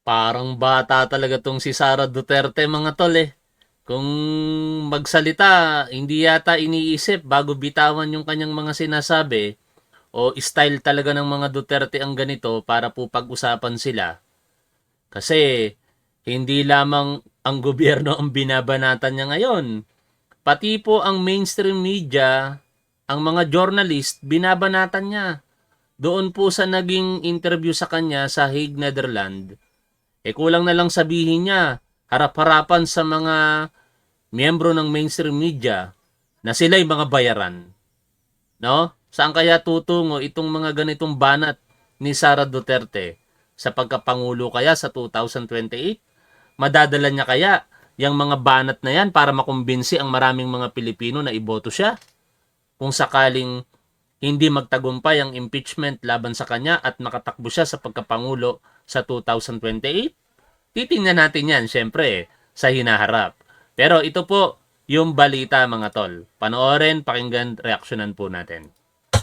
Parang bata talaga tong si Sara Duterte mga tol eh. Kung magsalita, hindi yata iniisip bago bitawan yung kanyang mga sinasabi o style talaga ng mga Duterte ang ganito para po pag-usapan sila. Kasi hindi lamang ang gobyerno ang binabanatan niya ngayon. Pati po ang mainstream media, ang mga journalist, binabanatan niya. Doon po sa naging interview sa kanya sa Hague, Netherlands, kulang na lang sabihin niya, harap-harapan sa mga miyembro ng mainstream media na sila'y mga bayaran. No? Saan kaya tutungo itong mga ganitong banat ni Sara Duterte? Sa pagkapangulo kaya sa 2028? Madadala niya kaya yung mga banat na yan para makumbinsi ang maraming mga Pilipino na iboto siya? Kung sakaling hindi magtagumpay ang impeachment laban sa kanya at makatakbo siya sa pagkapangulo sa 2028? Titingnan natin yan, syempre, sa hinaharap. Pero ito po yung balita mga tol. Panoorin, pakinggan, reaksyonan po natin.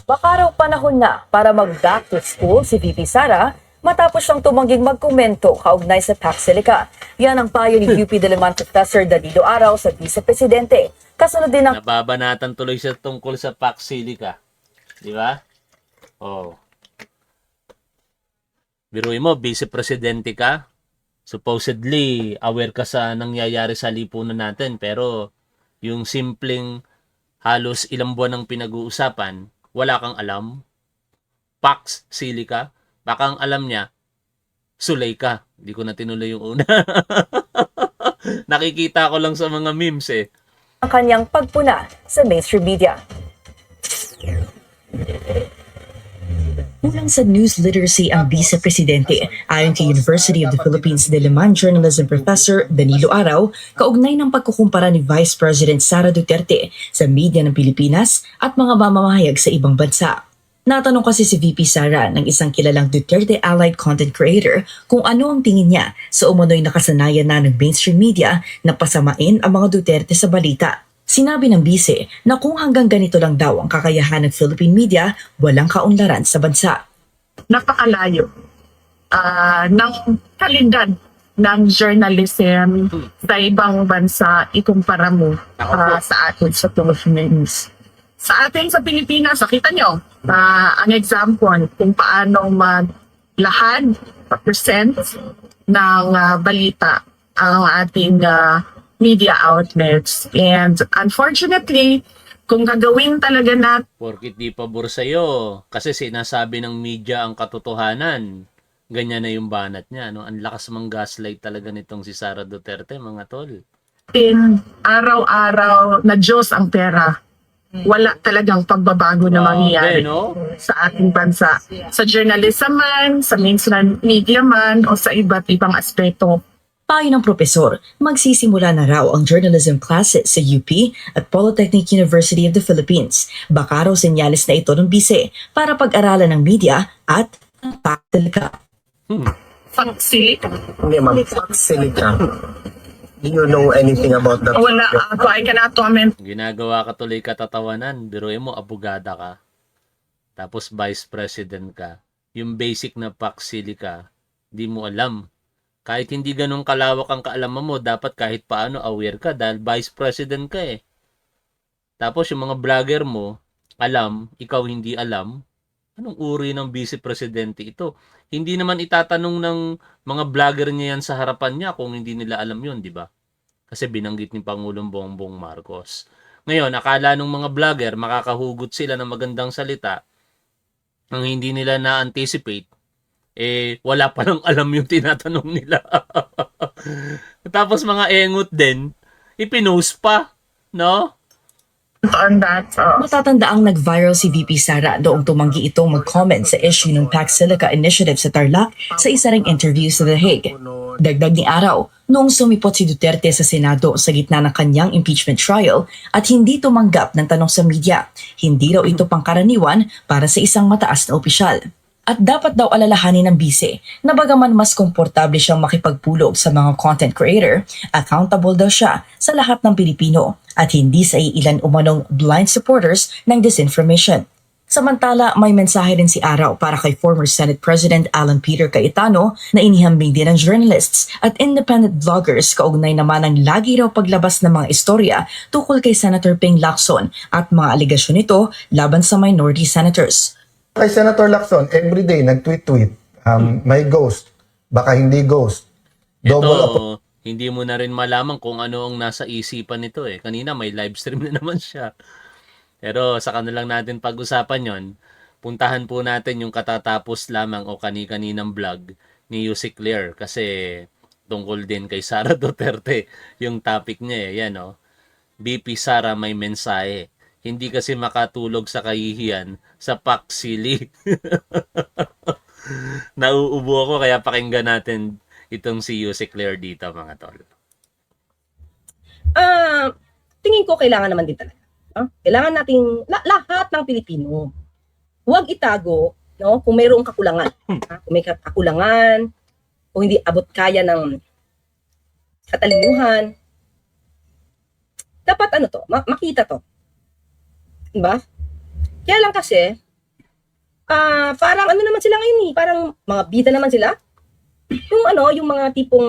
Baka raw panahon na para mag-back to school si VP Sara matapos siyang tumangging magkomento kaugnay sa Paxilica. Yan ang payo ni UP Diliman Professor Danilo Araw sa Vice Presidente. Kasunod din ng Nababanatan tuloy siya tungkol sa Paxilica. Di ba? Oh. Biruin mo, Vice Presidente ka. Supposedly, aware ka sa nangyayari sa lipunan natin. Pero, yung simpleng halos ilang buwan ng pinag-uusapan, wala kang alam. Pax Silica. Baka ang alam niya, Sulay ka. Hindi ko na tinuloy yung una. Nakikita ko lang sa mga memes eh. kanyang pagpuna sa mainstream media. Kulang sa news literacy ang Vice Presidente. Ayon kay University of the Philippines Diliman Journalism Professor Danilo Araw, kaugnay ng pagkukumpara ni Vice President Sara Duterte sa media ng Pilipinas at mga mamamahayag sa ibang bansa. Natanong kasi si VP Sara ng isang kilalang Duterte-allied content creator kung ano ang tingin niya sa umunoy na kasanayan na ng mainstream media na pasamain ang mga Duterte sa balita. Sinabi ng bise na kung hanggang ganito lang daw ang kakayahan ng Philippine media, walang kaunlaran sa bansa. Napakalayo ng kalidad ng journalism sa ibang bansa ikumpara mo sa atin sa Philippines. Sa atin sa Pilipinas, nakita nyo ang example kung paano maglahad, present ng balita ang ating media outlets. And unfortunately, kung gagawin talaga natin Porkit di pabor sa'yo. Kasi sinasabi ng media ang katotohanan. Ganyan na yung banat niya. No? Ang lakas mang gaslight talaga nitong si Sara Duterte, mga tol. araw-araw na Diyos ang pera, wala talagang pagbabago na mangyayari no? sa ating bansa. Sa journalism man, sa mainstream media man, o sa iba't ibang aspeto. Payo ng propesor, magsisimula na raw ang journalism classes sa UP at Polytechnic University of the Philippines. Baka raw senyales na ito ng bise para pag-aralan ng media at Paxilica. Paxilica. Hindi, ma'am. Paxilica. Do you know anything about that? Wala ako, I cannot comment. Ginagawa ka tuloy katatawanan. Biruin mo, abogada ka. Tapos vice president ka. Yung basic na Paxilica, di mo alam. Kahit hindi ganun kalawak ang kaalaman mo, dapat kahit paano aware ka dahil vice president ka eh. Tapos yung mga vlogger mo, alam, ikaw hindi alam. Anong uri ng vice presidente ito? Hindi naman itatanong ng mga vlogger niya yan sa harapan niya kung hindi nila alam yun, di ba? Kasi binanggit ni Pangulong Bongbong Marcos. Ngayon, akala ng mga vlogger, makakahugot sila ng magandang salita ang hindi nila na-anticipate, wala pa lang alam yung tinatanong nila. Tapos mga engot din, ipinost pa, no? On that, Matatandaang nag-viral si VP Sara noong tumanggi itong mag-comment sa issue ng Paxilica Initiative sa Tarlac sa isa ring interview sa The Hague. Dagdag ni Araw, noong sumipot si Duterte sa Senado sa gitna ng kanyang impeachment trial at hindi tumanggap ng tanong sa media, hindi raw ito pangkaraniwan para sa isang mataas na opisyal. At dapat daw alalahanin ng bise na bagaman mas komportable siyang makipagpulog sa mga content creator, accountable daw siya sa lahat ng Pilipino at hindi sa iilan umanong blind supporters ng disinformation. Samantala, may mensahe din si Araw para kay former Senate President Alan Peter Cayetano na inihambing din ng journalists at independent vloggers kaugnay naman ng lagi raw paglabas ng mga istorya tungkol kay Senator Ping Lacson at mga aligasyon nito laban sa minority senators. Kay Senator Lacson, everyday nag-tweet-tweet. May ghost. Baka hindi ghost. Ito, hindi mo na rin malaman kung ano ang nasa isipan nito eh. Kanina may live stream na naman siya. Pero sa kanilang natin pag-usapan yon, puntahan po natin yung katatapos lamang o kani-kaninang vlog ni Yusik Claire kasi tungkol din kay Sara Duterte yung topic niya eh. Yan o. BP Sara may mensahe. Hindi kasi makatulog sa kahihiyan sa paksili. Nauubo ako kaya pakinggan natin itong si Yusik Claire dito mga tol. Tingin ko kailangan naman din talaga. Kailangan nating lahat ng Pilipino. Huwag itago, no, kung mayroong kakulangan. Kung may kakulangan, kung hindi abot kaya ng katalinuhan, dapat makita to. Diba? Kaya lang kasi, parang ano naman sila ngayon eh, parang mga bida naman sila. Yung mga tipong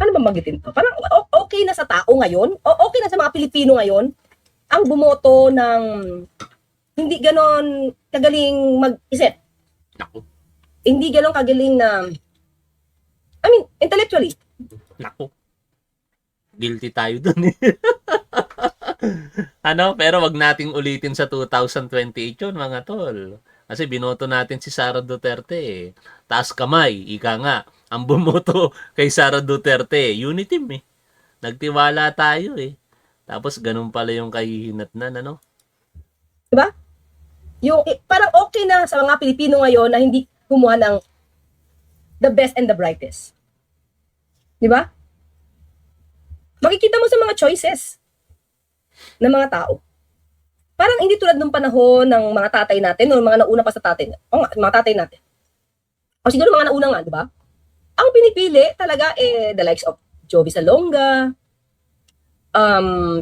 ano ba magitin to? Parang okay na sa tao ngayon, okay na sa mga Pilipino ngayon, ang bumoto ng hindi ganon kagaling mag-isip. Naku, Hindi ganon kagaling na, intellectually. naku. Guilty tayo dun eh. Pero wag nating ulitin sa 2028 yun mga tol. Kasi binoto natin si Sara Duterte eh. Taas kamay, ika nga. Ang bumoto kay Sara Duterte, unity team eh. Nagtiwala tayo eh. Tapos ganun pala yung kahihinatnan, ano? Diba? Parang okay na sa mga Pilipino ngayon na hindi kumuha ng the best and the brightest. Diba? Makikita mo sa mga choices ng mga tao. Parang hindi tulad nung panahon ng mga tatay natin, o mga nauna pa sa tatay, mga tatay natin. O siguro mga nauna nga, di ba? Ang pinipili talaga the likes of Jovi Salonga,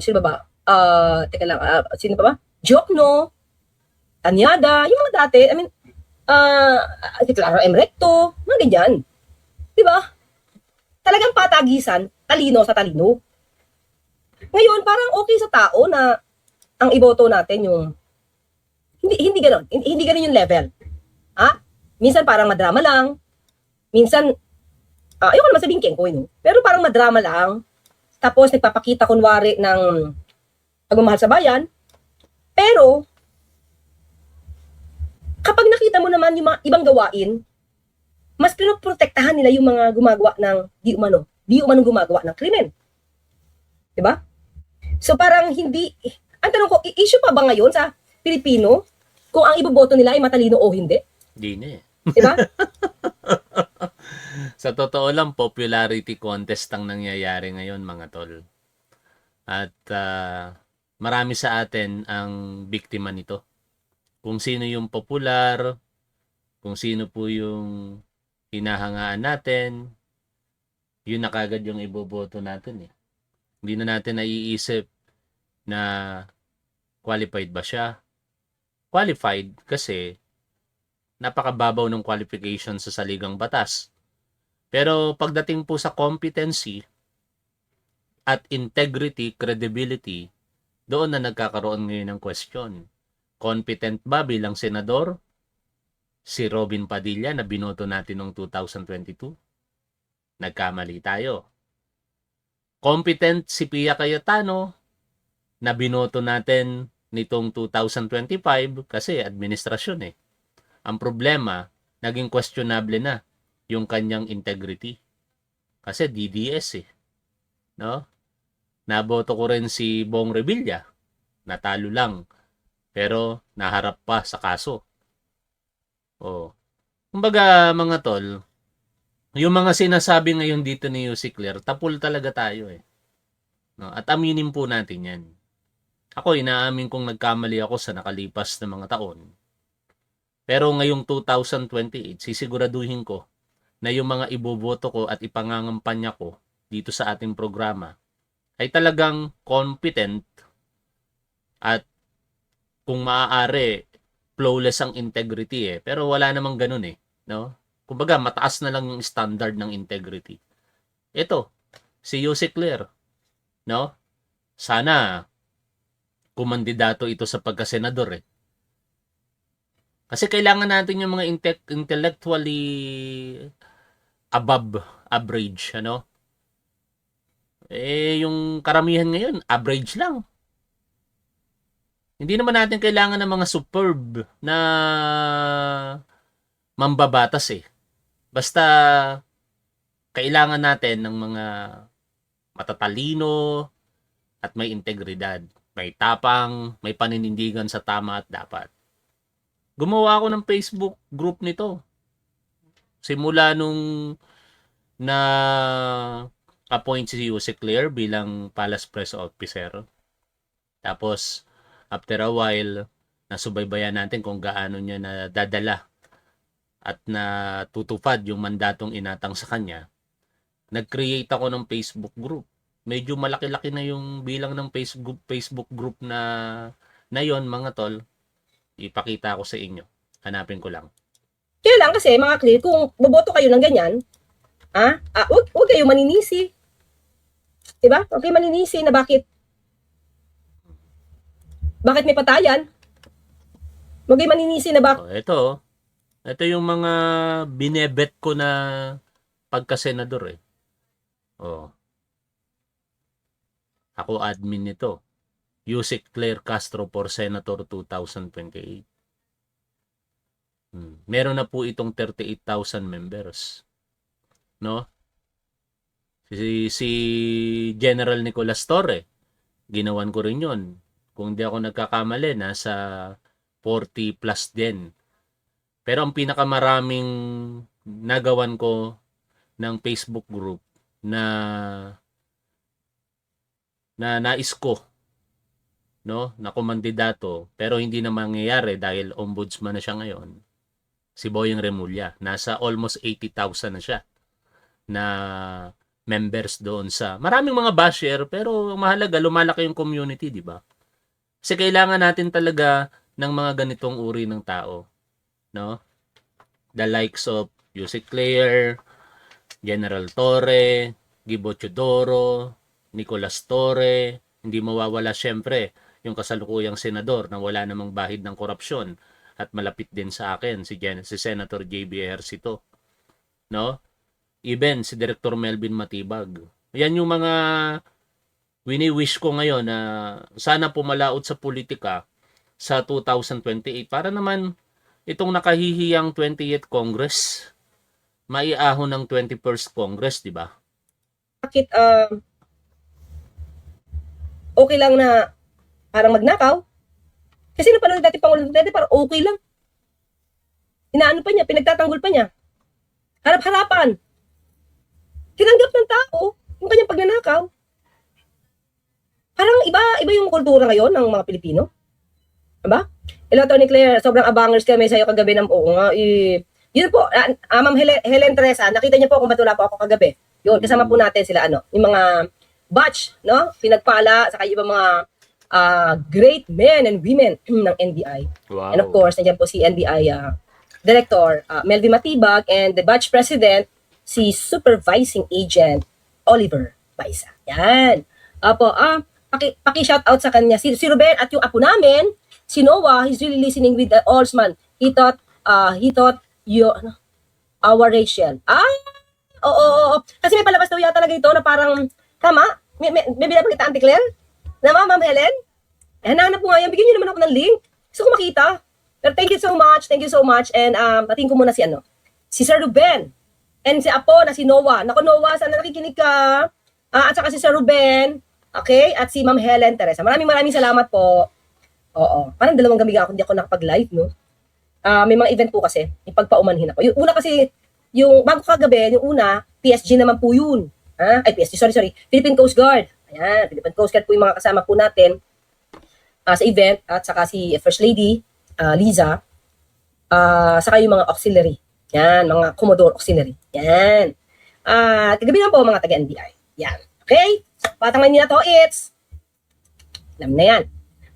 sino ba? Sino pa ba? Jokno, Tanyada, yung mga dati, si Clara M. Recto, mga ganyan. Di ba? Talagang patagisan, talino sa talino. Ngayon, parang okay sa tao na ang iboto natin yung hindi ganoon. Hindi ganoon yung level. Minsan parang madrama lang. Minsan ayoko naman sabihin kengkoy, no? Pero parang madrama lang. Tapos nagpapakita kunwari ng pagmamahal sa bayan. Pero kapag nakita mo naman yung mga ibang gawain, mas pinoprotektahan nila yung mga gumagawa ng di umano gumagawa ng krimen. 'Di ba? So parang hindi, ang tanong ko, issue pa ba ngayon sa Pilipino kung ang iboboto nila ay matalino o hindi? Hindi na eh. Diba? Sa totoo lang, popularity contest ang nangyayari ngayon mga tol. At marami sa atin ang biktima nito. Kung sino yung popular, kung sino po yung hinahangaan natin, yun na kagad yung iboboto natin eh. Hindi na natin naiisip na qualified ba siya. Qualified kasi napakababaw ng qualification sa saligang batas. Pero pagdating po sa competency at integrity, credibility, doon na nagkakaroon ngayon ng question. Competent ba bilang senador? Si Robin Padilla na binoto natin noong 2022? Nagkamali tayo. Competent si Pia Cayetano na binoto natin nitong 2025 kasi administrasyon eh. Ang problema, naging questionable na yung kanyang integrity. Kasi DDS eh. No? Naboto ko rin si Bong Revilla. Natalo lang. Pero naharap pa sa kaso. Oh. Kumbaga mga tol, yung mga sinasabi ngayon dito ni Yusik Claire, tapul talaga tayo eh. No? At aminin po natin yan. Ako, inaamin kong nagkamali ako sa nakalipas na mga taon. Pero ngayong 2028, sisiguraduhin ko na yung mga iboboto ko at ipangangampanya ko dito sa ating programa ay talagang competent at kung maaari, flawless ang integrity Pero wala namang ganun no? Kumbaga, mataas na lang yung standard ng integrity. Ito, si Yussi Claire, no? Sana kumandidato ito sa pagkasenador Kasi kailangan natin yung mga intellectually above average, ano? Yung karamihan ngayon, average lang. Hindi naman natin kailangan ng mga superb na mambabatas Basta kailangan natin ng mga matatalino at may integridad. May tapang, may paninindigan sa tama at dapat. Gumawa ako ng Facebook group nito. Simula nung na appoint si Yussi Claire bilang Palace Press Officer. Tapos, after a while, nasubaybayan natin kung gaano niya nadadala at natutupad yung mandatong inatang sa kanya. Nag-create ako ng Facebook group. Medyo malaki-laki na yung bilang ng Facebook group na yon mga tol. Ipakita ko sa inyo. Hanapin ko lang. Kaya lang kasi, mga clear, kung boboto kayo ng ganyan, wag kayo maninisi. Diba? Huwag kayo maninisi na bakit may patayan. Huwag kayo maninisi na bakit. Ito yung mga binebet ko na pagka-senador Ako admin nito. Yussi Claire Castro for Senator 2028. Meron na po itong 38,000 members. No? Si General Nicolas Torre, ginawan ko rin yun. Kung di ako nagkakamali, nasa 40 plus din. Pero ang pinakamaraming nagawan ko ng Facebook group na nais ko na kumandidato pero hindi na mangyayari dahil ombudsman na siya ngayon. Si Boyeng Remulla, nasa almost 80,000 na siya na members doon sa maraming mga basher pero mahalaga lumalaki yung community, di ba? Kasi kailangan natin talaga ng mga ganitong uri ng tao, no? The likes of Yussi Claire, General Torre, Gibo Teodoro, Nicolas Torre, hindi mawawala syempre yung kasalukuyang senador na wala namang bahid ng korupsyon at malapit din sa akin si Senator JB Ejercito, no? Even si Director Melvin Matibag. Yan yung mga wini-wish ko ngayon na sana pumalaot sa politika sa 2028 para naman itong nakahihiyang 28th Congress maiahon ng 21st Congress, di ba? Bakit okay lang na parang magnakaw? Kasi napanood dati Pangulo Duterte, parang okay lang. Inaano pa niya, pinagtatanggol pa niya. Harap-harapan. Tinanggap ng tao yung kanyang pagnanakaw. Parang iba yung kultura ngayon ng mga Pilipino. Diba? Hello, Tony Claire, sobrang abangers kami sa'yo kagabi ng nga. Yun po, Ma'am Helen Teresa, nakita niyo po kung ba't wala po ako kagabi. Yun, kasama po natin sila, yung mga batch, no? Pinagpala, saka yung mga great men and women ng NBI. Wow. And of course, nandiyan po si NBI Director Melvin Matibag and the batch president, si Supervising Agent Oliver Baisa. Yan. Apo, paki-shout out sa kanya. Si Ruben at yung apo namin, si Noah, he's really listening with the Olsman. He thought our Rachel. Oo. Kasi may palabas daw yata talaga ito na parang, tama? May binabagita Auntie Claire? Nama, Ma'am Helen? Hanap ko nga yan. Bigyan niyo naman ako ng link. Gusto ko makita. Pero thank you so much. And batiin ko muna si Sir Ruben. And si Apo na si Noah. Naku Noah, sana nakikinig ka. At saka si Sir Ruben. Okay? At si Ma'am Helen Teresa. Maraming salamat po. Oo. Parang 2 gabi ako hindi ako nakapag-live, no? May mga event po kasi. Ipagpaumanhin ako. Yung una kasi, yung bago kagabi, yung una, PSG naman po yun. PSG, sorry. Philippine Coast Guard. Ayan, Philippine Coast Guard po yung mga kasama po natin sa event. At saka si First Lady, Liza. Saka yung mga auxiliary. Yan, mga Commodore auxiliary. Yan. Kagabi lang po mga taga-NBI. Yan. Okay? Batang Maynila to, it's... Alam na yan.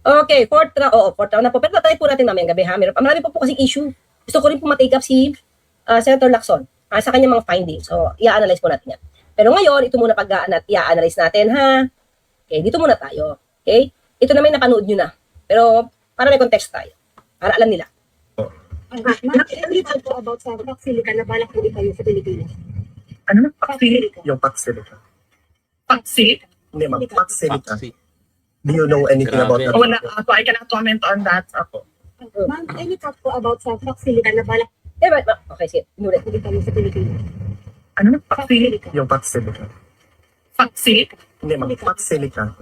Okay, fourth round na po. Pero tatay po natin mamayang gabi ha. Marami po kasing issue. Gusto ko rin po matake up si Senator Lacson sa kanyang mga findings. So, i-analyze po natin yan. Pero ngayon, ito muna i-analyze natin ha. Okay, dito muna tayo. Okay? Ito na may napanood nyo na. Pero, para may context tayo. Para alam nila. Nakikita po about sa Paxilica na balak po itayo sa Pilipinas. Ano na? Paxilica. Yung Paxilica. Paxi? Hindi ma'am, Paxilica. Paxi. Do you know anything Grabe. about that? Wala, so I cannot comment on that. Ako. Ma'am, any thought po about sa Paxilica na balak Okay, sige. Inulit. po itayo sa Pilipinas. Ano na? Paxi? Yung Paxilica. Paxi? Hindi ma'am, Paxilica.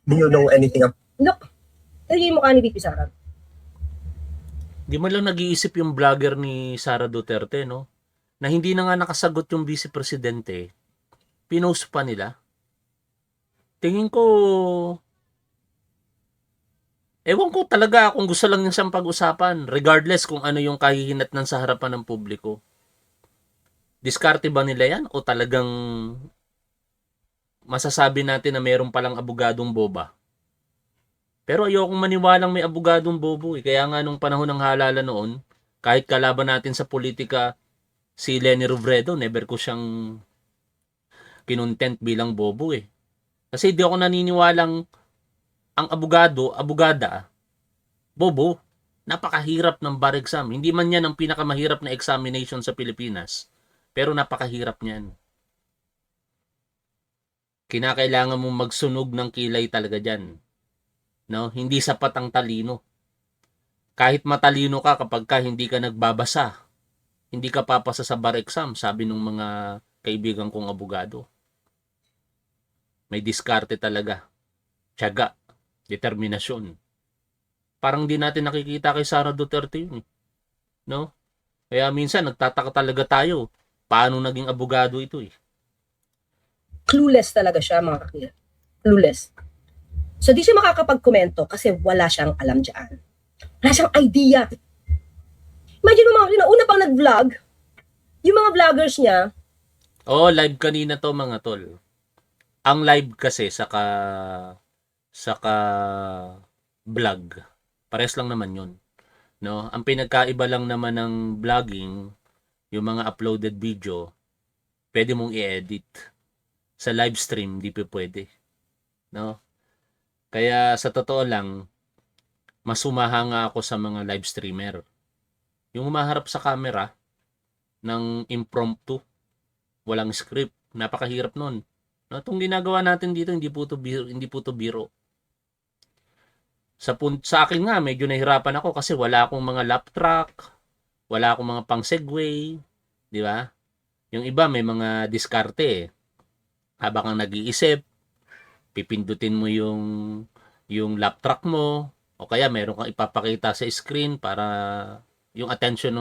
Do you know anything about Look. Ito yung mukha ni VP Sara. Di mo lang nag-iisip yung vlogger ni Sara Duterte, no? Na hindi na nga nakasagot yung vice presidente, pinost pa nila. Tingin ko, ewan ko talaga kung gusto lang niya siyang pag-usapan, regardless kung ano yung kahihinatnan sa harapan ng publiko. Diskarte ba nila yan o talagang masasabi natin na meron palang abogadong boba? Pero ayokong maniwalang may abogadong bobo eh. Kaya nga nung panahon ng halalan noon, kahit kalaban natin sa politika si Leni Robredo, never ko siyang kinontent bilang bobo eh. Kasi di ako naniniwalang ang abogada, bobo, napakahirap ng bar exam. Hindi man yan ang pinakamahirap na examination sa Pilipinas, pero napakahirap niyan. Kinakailangan mong magsunog ng kilay talaga dyan. No, hindi sapat ang talino. Kahit matalino ka kapag ka hindi ka nagbabasa, hindi ka papasa sa bar exam, sabi ng mga kaibigan kong abogado. May diskarte talaga. Tiyaga, determinasyon. Parang di natin nakikita kay Sara Duterte yun. No? Kaya minsan nagtataka talaga tayo, paano naging abogado ito eh. Clueless talaga siya, mga kakilala. Clueless. So, di siya makakapag-komento kasi wala siyang alam dyan. Wala siyang idea. Imagine mo mga una pang nag-vlog, yung mga vloggers niya, Oh, live kanina to mga tol. Ang live kasi saka vlog. Pares lang naman 'yun. No? Ang pinagkaiba lang naman ng vlogging, yung mga uploaded video, pwede mong i-edit. Sa live stream, di pa pwede. No? Kaya sa totoo lang, mas humahanga ako sa mga live streamer. Yung humaharap sa camera ng impromptu, walang script, napakahirap nun. No, itong ginagawa natin dito, hindi po to biro. Sa akin nga, medyo nahirapan ako kasi wala akong mga lap track, wala akong mga pang segway, di ba? Yung iba may mga diskarte eh. Habang kang nag-iisip, pipindutin mo yung lap track mo, o kaya meron kang ipapakita sa screen para yung attention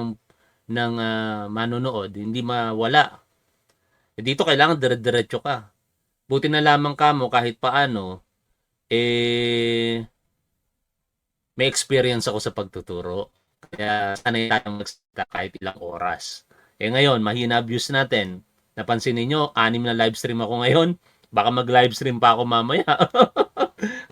ng manonood hindi mawala. Dito kailangan dire-diretso ka. Buti na lamang ka mo kahit paano, may experience ako sa pagtuturo. Kaya sanay tayong magsalita kahit ilang oras. Ngayon, mahina views natin. Napansin niyo 6 na live stream ako ngayon. Baka mag-live stream pa ako mamaya.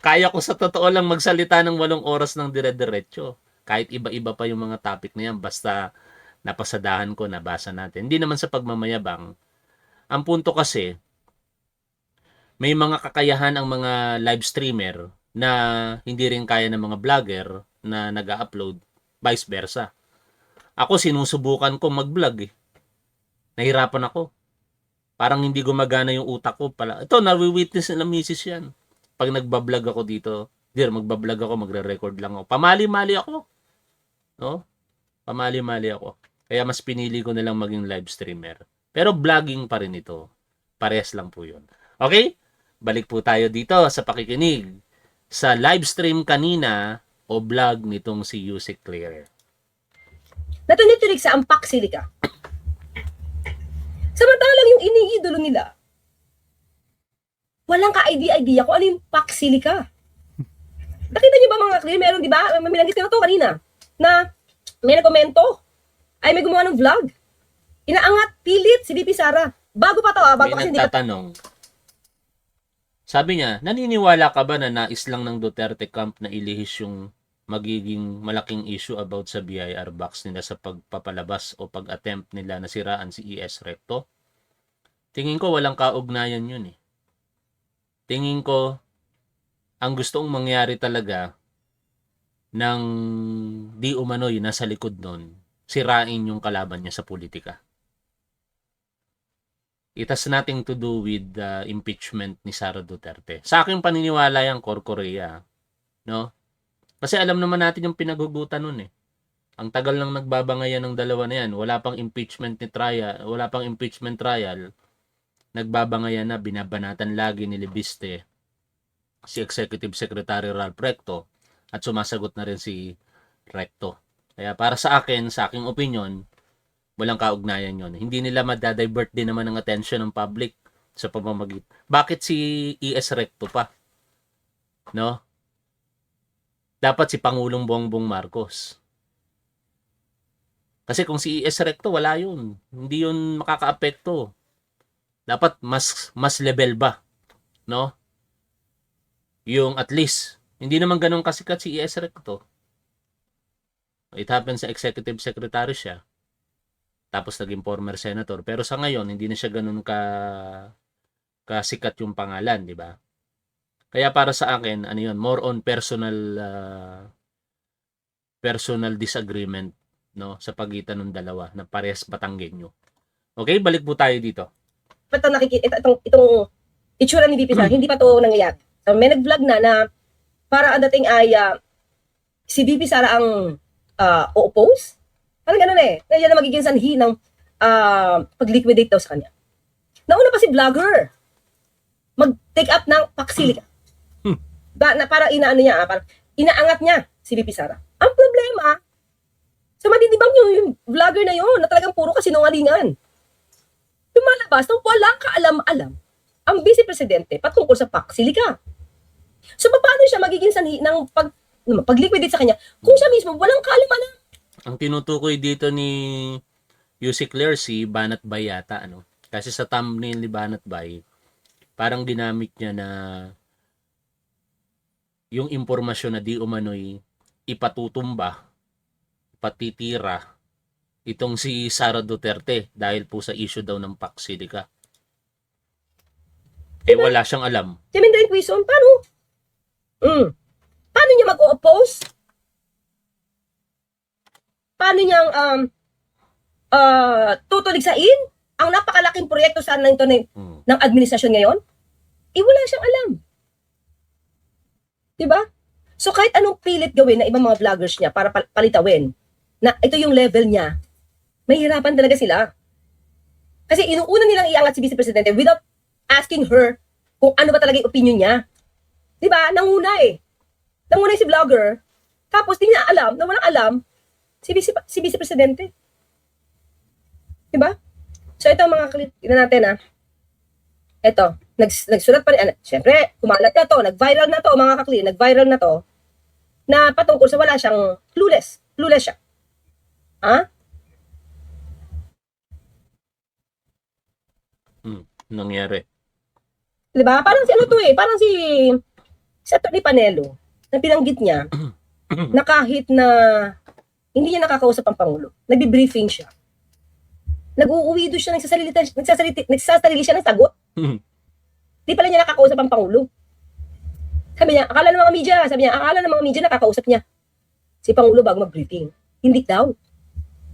Kaya ko sa totoo lang magsalita ng 8 oras ng dire-diretso. Kahit iba-iba pa yung mga topic na yan. Basta napasadahan ko, nabasa natin. Hindi naman sa pagmamayabang. Ang punto kasi, may mga kakayahan ang mga live streamer na hindi rin kaya ng mga vlogger na nag-upload, vice versa. Ako sinusubukan ko mag-vlog eh. Nahirapan ako. Parang hindi gumagana yung utak ko pala. Ito, nawi-witness na misis yan. Pag nagbablog ako dito, magbablog ako, magre-record lang ako. Pamali-mali ako. No? Pamali-mali ako. Kaya mas pinili ko na lang maging live streamer. Pero vlogging pa rin ito. Parehas lang po yun. Okay? Balik po tayo dito sa pakikinig sa live stream kanina o vlog nitong si Yusek Clear. natunitulig sa ampak silika. Samantalang yung iniidolo nila, walang ka-idea kung ano yung paksilika. Nakita niyo ba mga clear? Meron, di ba? May binanggit ko na to kanina. Na may nagkomento, ay may gumawa ng vlog. Inaangat, pilit si VP Sara. Bago pa to, bago May kasi hindi pa. nagtatanong, Sabi niya, naniniwala ka ba na nais lang ng Duterte camp na ilihis yung magiging malaking issue about sa BIR box nila sa pagpapalabas o pag-attempt nila na siraan si ES Recto? Tingin ko walang kaugnayan yun eh. Tingin ko, ang gustong mangyari talaga ng di umano'y nasa likod nun, sirain yung kalaban niya sa politika. It has nothing to do with the impeachment ni Sara Duterte. Sa aking paniniwala yan, Cor Korea. No? Kasi alam naman natin yung pinaghugutan nun eh. Ang tagal nang nagbabangayan ng dalawa na yan. Wala pang impeachment trial. Nagbabangayan na, binabanatan lagi ni Libiste, si Executive Secretary Ralph Recto, at sumasagot na rin si Recto. Kaya para sa akin, sa aking opinion, walang kaugnayan yon. Hindi nila madadivert din naman ng attention ng public sa pamamagitan. Bakit si ES Recto pa? No? Dapat si Pangulong Bongbong Marcos. Kasi kung si ES Recto, wala yun. Hindi yun makakaapekto. Dapat mas level ba? No? Yung at least, hindi naman ganun kasikat si ES Recto. It happens sa executive secretary siya. Tapos naging former senator. Pero sa ngayon, hindi na siya ganun kasikat yung pangalan, di ba? Kaya para sa akin, ano yun, more on personal disagreement, no, sa pagitan ng dalawa na parehas Batanggenyo. Okay, balik po tayo dito. Ito itong itsura ni VP Sara, hindi pa to nangyayari. So, may nag-vlog na para ang dating ay si VP Sara ang o-oppose. Parang gano'n eh. Nandiyan na magiging sanhi ng pag-liquidate daw sa kanya. Nauna pa si vlogger mag-take up ng Paxilica. Na para inaano niya, parang inaangat niya si VP Sara. Ang problema, sa madidibang yung vlogger na yun, na talagang puro kasinungalingan. Lumalabas nung walang kaalam-alam ang Vice Presidente patungkol sa Paxilica. So, paano siya magiging sanhi ng pag-liquidate sa kanya kung siya mismo walang kaalam-alam? Ang tinutukoy dito ni Yusik Claire si Banat Bay yata, ano? Kasi sa thumbnail ni Banat Bay, parang ginamit niya na yung impormasyon na di umano'y ipatutumba, patitira itong si Sara Duterte dahil po sa issue daw ng Paxilica. Eh wala siyang alam. Jamindra Inquison, paano? Paano niya mag-oppose? Paano niyang tutuligsain ang napakalaking proyekto sana nito ng administrasyon ngayon? Wala siyang alam. Diba? So kahit anong pilit gawin na ibang mga vloggers niya para palitawin na ito yung level niya, mahirapan talaga sila. Kasi inuuna nilang iangat si Vice Presidente without asking her kung ano ba talaga yung opinion niya. Diba? Nanguna si vlogger, tapos di niya alam, na walang alam, si Vice Presidente. Diba? So ito mga tignan natin Ito, nagsulat pa rin. Siyempre, kumalat na to, nag-viral na to mga kakli, nag-viral na to na patungkol sa wala siyang clueless. Clueless siya. Nangyari. Diba? Parang si ano to parang si Atty. Panelo na binanggit niya na kahit na hindi niya nakakausap ang Pangulo, nagbi-briefing siya. Nag-uuwi doon siya, nagsasarili siya ng sagot. Di pala niya nakakausap ang Pangulo. Sabi niya, akala ng mga media nakakausap niya si Pangulo bago mag-briefing. Hindi daw.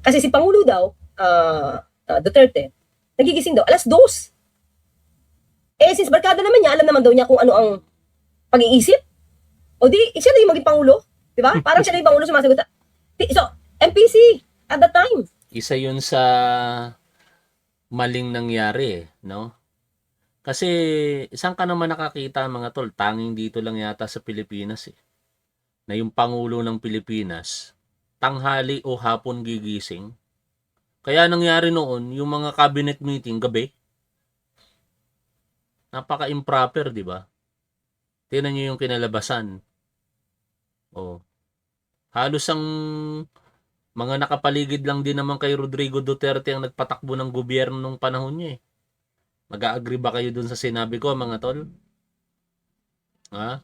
Kasi si Pangulo daw, Duterte, nagigising daw, 2:00. Since barkada naman niya, alam naman daw niya kung ano ang pag-iisip. O di, siya na yung maging Pangulo. Diba? Parang siya na yung Pangulo sumasagot. So, MPC, at that time. Isa yun sa maling nangyari, no? Kasi saan ka naman nakakita mga tol? Tanging dito lang yata sa Pilipinas na yung Pangulo ng Pilipinas, tanghali o hapon gigising. Kaya nangyari noon, yung mga cabinet meeting gabi, napaka-improper, di ba? Tingnan nyo yung kinalabasan. Halos ang mga nakapaligid lang din naman kay Rodrigo Duterte ang nagpatakbo ng gobyerno nung panahon niya. Mag-a-agree ba kayo dun sa sinabi ko, mga tol?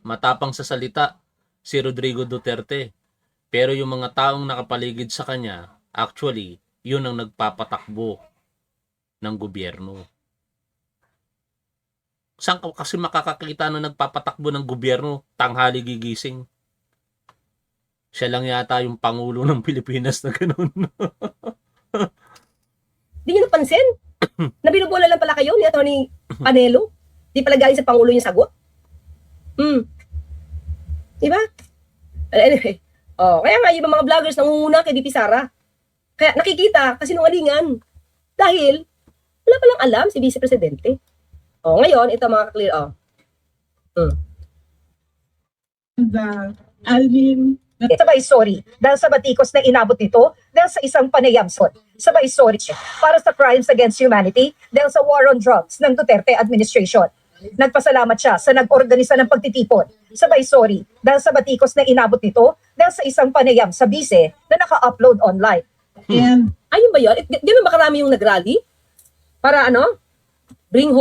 Matapang sa salita si Rodrigo Duterte. Pero yung mga taong nakapaligid sa kanya, actually, yun ang nagpapatakbo ng gobyerno. Saan ka kasi makakakita na nagpapatakbo ng gobyerno tanghali gigising? Siya lang yata yung Pangulo ng Pilipinas na ganun. Di nyo napansin? Na binubola lang pala kayo ni Atty. Panelo? Di pala galing sa Pangulo yung sagot? Diba? Anyway. Kaya nga yung mga vloggers nangunguna kay VP Sara. Kaya nakikita kasi nungalingan. Dahil wala palang alam si Vice Presidente. Ngayon, ito mga clear. Alvin, sabay sorry dahil sa batikos na inabot nito dahil sa isang panayamson. Sabay sorry para sa crimes against humanity dahil sa war on drugs ng Duterte administration. Nagpasalamat siya sa nag-organisa ng pagtitipon. Sabay sorry dahil sa batikos na inabot nito dahil sa isang panayam sa bise na naka-upload online. And, ayun ba yun? Ganun ba karami yung nag-rally? Para bring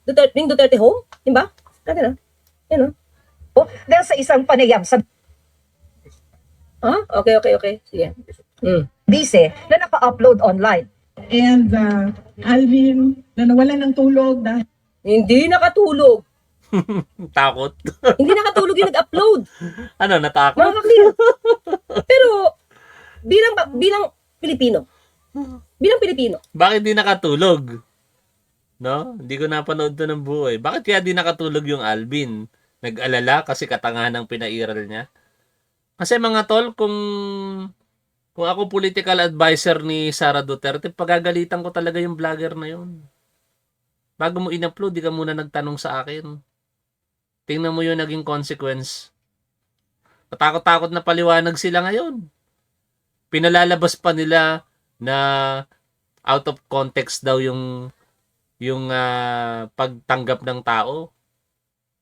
Duterte home? Diba? Yan Dahil sa isang panayam sa Okay. Sige. bise na naka-upload online. And Alvin, na nawalan ng tulog dahil Hindi nakatulog. Takot. Hindi nakatulog yung nag-upload. Natakot? Mga clear. Pero, bilang Pilipino, Bakit di nakatulog? No? Hindi ko napanood to ng buo eh. Bakit kaya di nakatulog yung Alvin? Nag-alala kasi katangahan ng pinairal niya? Kasi mga tol, kung ako political advisor ni Sara Duterte, pagagalitan ko talaga yung vlogger na yun. Bago mo in-upload, di ka muna nagtanong sa akin. Tingnan mo yung naging consequence. Patakot-takot na paliwanag sila ngayon. Pinalalabas pa nila na out of context daw yung pagtanggap ng tao.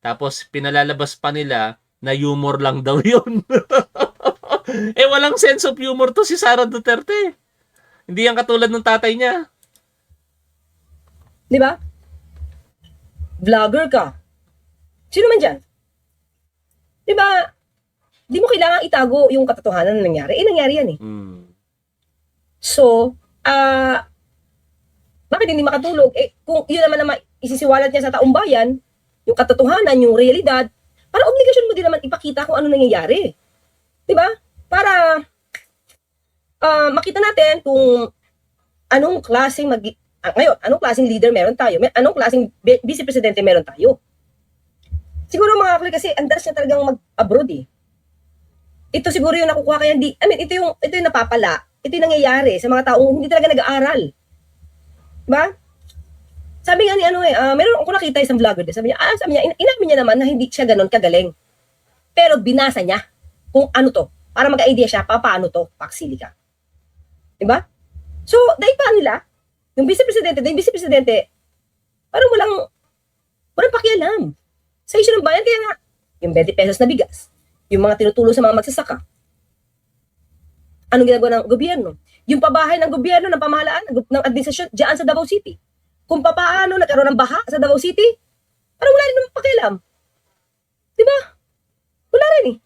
Tapos pinalalabas pa nila na humor lang daw yun. Walang sense of humor to si Sara Duterte. Hindi yan katulad ng tatay niya. di ba? Vlogger ka. Sino man dyan? Di ba? Di mo kailangan itago yung katotohanan na nangyari. Nangyari yan eh. So, bakit hindi makatulog? Kung yun naman isisiwalat niya sa taong bayan, yung katotohanan, yung realidad, para obligasyon mo din naman ipakita kung ano nangyayari. Diba? Para makita natin kung anong klaseng anong klaseng leader meron tayo, anong klaseng vice presidente meron tayo. Siguro mga kapatid kasi andas niya talagang mag-abroad eh. Ito siguro yung nakukuha kaya ito yung napapala. Ito yung nangyayari sa mga taong hindi talaga nag-aaral. Diba? Sabi nga ni meron ako nakita isang vlogger din. Sabi niya, inamin niya naman na hindi siya ganon kagaling. Pero binasa niya kung ano to. Para mag-idea siya, paano to, Paxilica. Diba? So, dahil pa nila, yung vice presidente, parang walang pakialam. Sa issue ng bayan, kaya nga, yung 20 pesos na bigas, yung mga tinutulong sa mga magsasaka, anong ginagawa ng gobyerno? Yung pabahay ng gobyerno, ng pamahalaan, ng administrasyon, dyan sa Davao City. Kung paano nagkaroon ng baha sa Davao City, parang wala rin naman pakialam. Diba? Wala rin eh.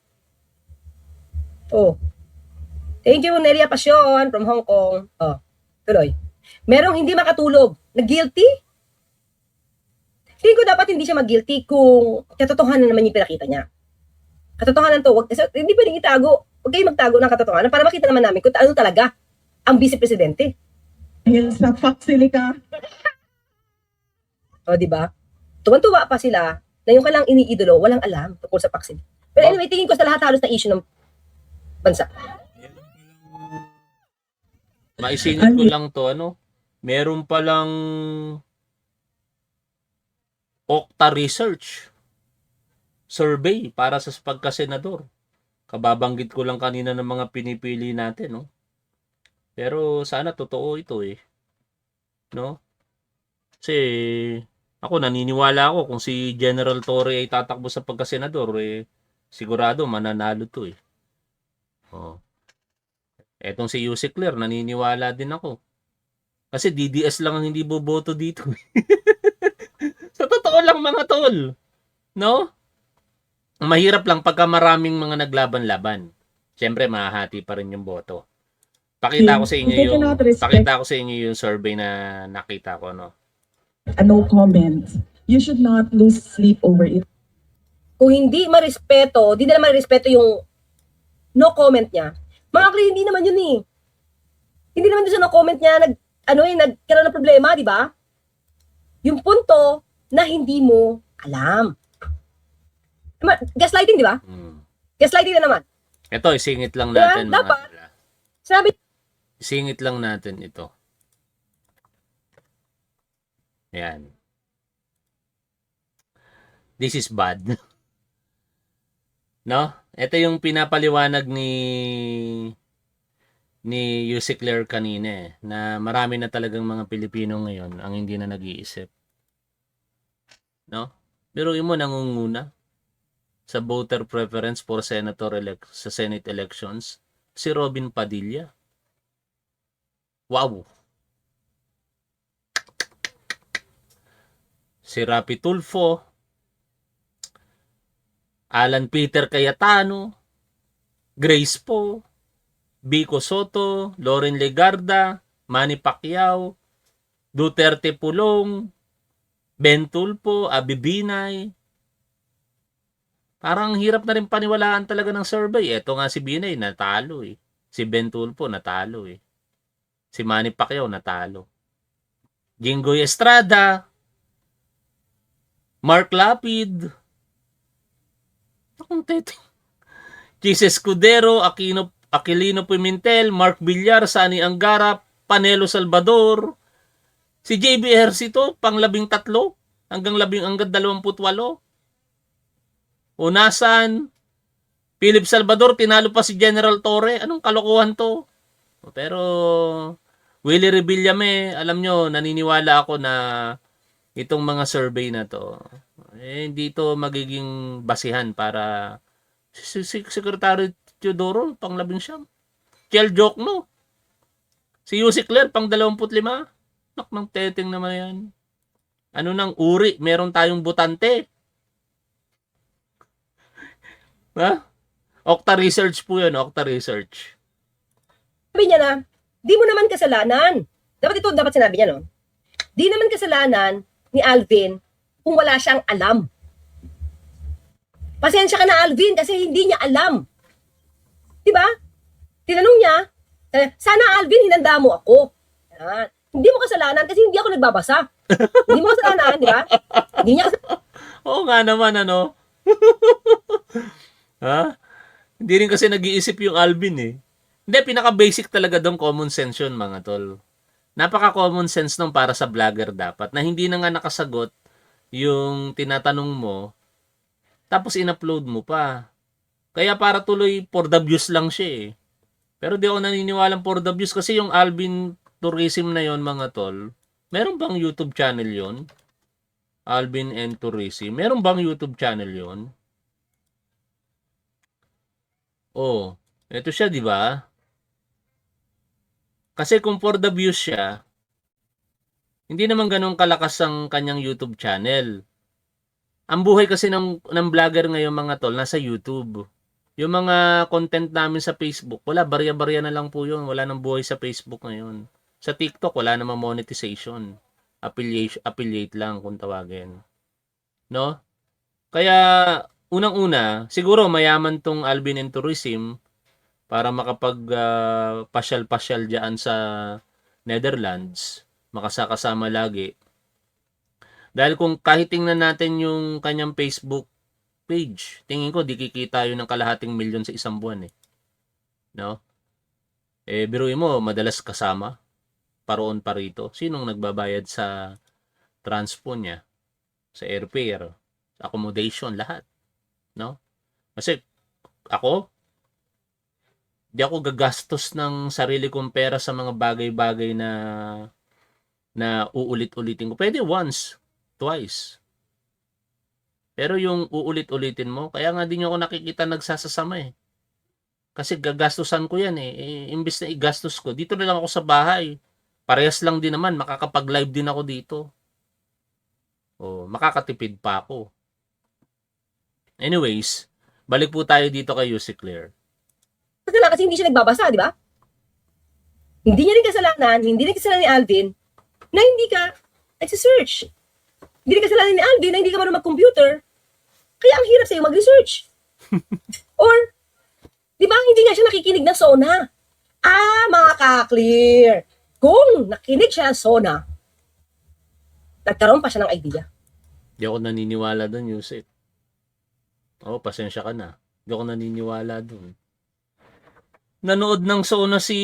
Thank you, Nelia Pasyon from Hong Kong. Tuloy. Merong hindi makatulog na guilty? Tingin ko dapat hindi siya mag-guilty kung katotohanan naman yung pinakita niya. Katotohanan to, hindi pwedeng itago. Huwag kayo magtago ng katotohanan para makita naman namin kung ano talaga ang vice presidente. dahil sa Paxilica. Diba? Tuwan-tuwa pa sila na yung kailang iniidolo, walang alam tungkol sa Paxil. Pero anyway, tingin ko sa lahat halos na issue ng bansa. Maisingit ko lang to, meron palang Okta Research survey para sa pagkasenador. Kababanggit ko lang kanina ng mga pinipili natin, Pero sana totoo ito no? Kasi ako naniniwala ako kung si General Torre ay tatakbo sa pagkasenador, sigurado mananalo to Etong si Yusek Clear, naniniwala din ako. Kasi DDS lang ang hindi boboto dito. Sa totoo lang mga tol. No? Ang mahirap lang pagka maraming mga naglaban-laban. Siyempre, mahahati pa rin yung boto. Pakita ko sa inyo They yung cannot respect pakita ko sa inyo yung survey na nakita ko, no. a no comment. You should not lose sleep over it. Kung hindi marespeto, di nila marespeto yung no comment niya. Mga kli, hindi naman yun eh. Hindi naman doon sa no comment niya nagkaroon ng problema, di ba? Yung punto na hindi mo alam. Gaslighting, di ba? Gaslighting na naman. Ito, isingit lang Kaya natin mga dapat, tala. sabi, Isingit lang natin ito. Yan. This is bad. No? Ito yung pinapaliwanag ni Yusik Claire kanina na marami na talagang mga Pilipino ngayon ang hindi na nag-iisip. No? Pero mo nangunguna sa voter preference for sa Senate elections si Robin Padilla. Wow. Si Rapi Tulfo, Alan Peter Cayetano, Grace Poe, Vico Soto, Loren Legarda, Manny Pacquiao, Duterte Pulong, Ben Tulfo, Abi Binay. Parang hirap na rin paniwalaan talaga ng survey. Ito nga si Binay, natalo eh. Si Ben Tulfo, natalo eh. Si Manny Pacquiao, natalo. Jinggoy Estrada, Mark Lapid, akong tete. Chis Escudero, Aquilino Pimentel, Mark Villar, Sani Angara, Panelo Salvador, si JB Ejercito, pang 13 hanggang 28. Unasan, Philip Salvador, tinalo pa si General Torre. Anong kalokohan to? Pero, Willie Revillame, alam nyo, naniniwala ako na itong mga survey na to, hindi to magiging basihan para si Secretary Teodoro, pang 19. Kiel Jokno, si Yusik Claire, pang 25. Nak ng teteng naman yan. Ano nang uri? Meron tayong butante. Ha? Okta Research po yun, Okta Research. sabi niya na, di mo naman kasalanan. Dapat sinabi niya, no? Di naman kasalanan ni Alvin kung wala siyang alam. Pasensya ka na, Alvin, kasi hindi niya alam. Diba? Tinanong niya, sana Alvin, hinanda mo ako. Yan. Hindi mo kasalanan kasi hindi ako nagbabasa. Hindi mo kasalanan, di ba? Hindi niya kasalanan. Oo nga naman, ano? Ha? Hindi rin kasi nag-iisip yung Alvin eh. Hindi, pinaka-basic talaga doon common sense yun, mga tol. Napaka-common sense nung para sa vlogger dapat na hindi na nga nakasagot yung tinatanong mo tapos in-upload mo pa. Kaya para tuloy for the views lang siya eh. Pero di ako naniniwalang for the views kasi yung Alvin Tourism na yon, mga tol. Meron bang YouTube channel yon? Alvin and Tourism. Meron bang YouTube channel yon? Oh, eto siya, di ba? Kasi kung for the views siya, hindi naman ganun kalakas ang kanyang YouTube channel. Ang buhay kasi ng vlogger ngayon, mga tol, nasa YouTube. Yung mga content namin sa Facebook, wala, barya-barya na lang po yun. Wala nang buhay sa Facebook ngayon. Sa TikTok, wala namang monetization. Affiliate lang kung tawagin. No? Kaya, unang-una, siguro mayaman tong Alvin and Tourism para makapag pasyal-pasyal dyan sa Netherlands, makasakasama lagi. Dahil kung kahit tingnan natin yung kanyang Facebook page, tingin ko di kikita yun ng kalahating milyon sa isang buwan eh. No? Eh, biruin mo, madalas kasama, paroon pa rito. Sinong nagbabayad sa transpo niya? Sa airfare, accommodation, lahat. No? Kasi ako, di ako gagastos ng sarili kong pera sa mga bagay-bagay na uulit-ulitin ko. Pwede once, twice. Pero yung uulit-ulitin mo, kaya nga din ako nakikita nagsasasama eh. Kasi gagastusan ko yan eh. Imbis na igastos ko, dito na lang ako sa bahay. Parehas lang din naman, makakapag-live din ako dito. O, makakatipid pa ako. Anyways, balik po tayo dito kay Yusik Claire. Kasalanan kasi hindi siya nagbabasa, di ba? Hindi niya rin kasalanan, hindi rin kasalanan ni Alvin na hindi ka nagsisearch. Hindi rin kasalanan ni Alvin na hindi ka marunong mag-computer. Kaya ang hirap sa'yo mag-research. Or, di ba, hindi nga siya nakikinig ng SONA. Mga ka-clear. Kung nakinig siya ng SONA, nagkaroon pa siya ng idea. Di ako naniniwala doon, Yusik. Oo, pasensya ka na. Di ako naniniwala doon. Nanood ng SONA si